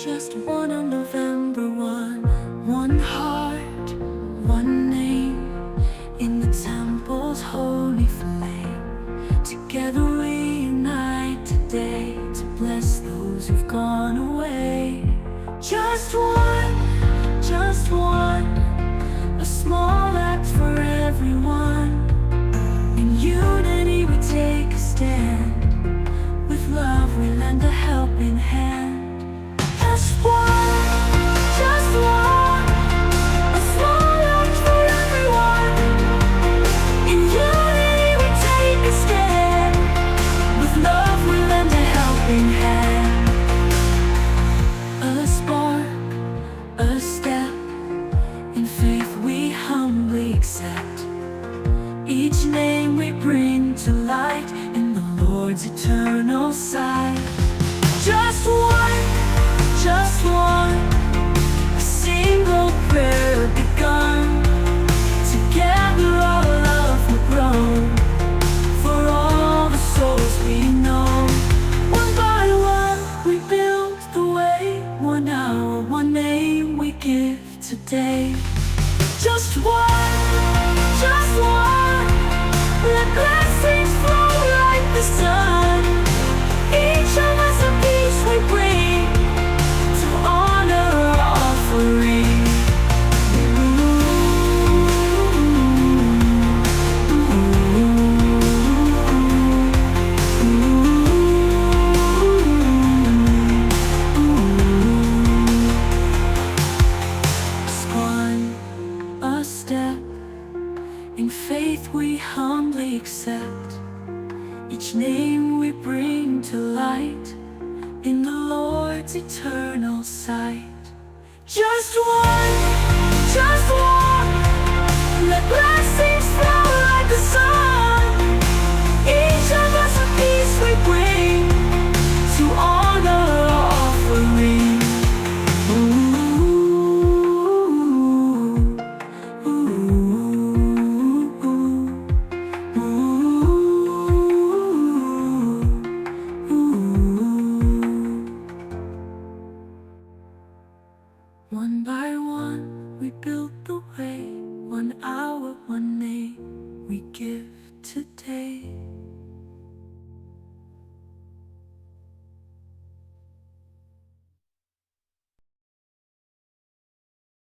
Just one on November 1, one heart, one name, in the temple's holy flame. Together we unite today to bless those who've gone away. Just one, a small act for everyone. In unity we take a stand, with love we lend a helping hand. Just one, a small act for everyone. In unity we take a stand, with love we lend a helping hand. A spark, a step, in faith we humbly accept. Each name we bring to light in the Lord's eternal sight. Just one, a single prayer begun. Together our love will grow, for all the souls we know. One by one we build the way, 1 hour, 1 name we give today. Just one, let blessings flow like the sun. Each of us a piece we bring to honor our offering. A step, in faith we humbly accept. Each name we bring to light in the Lord's eternal sight. Just one, let blessings flow like the sun.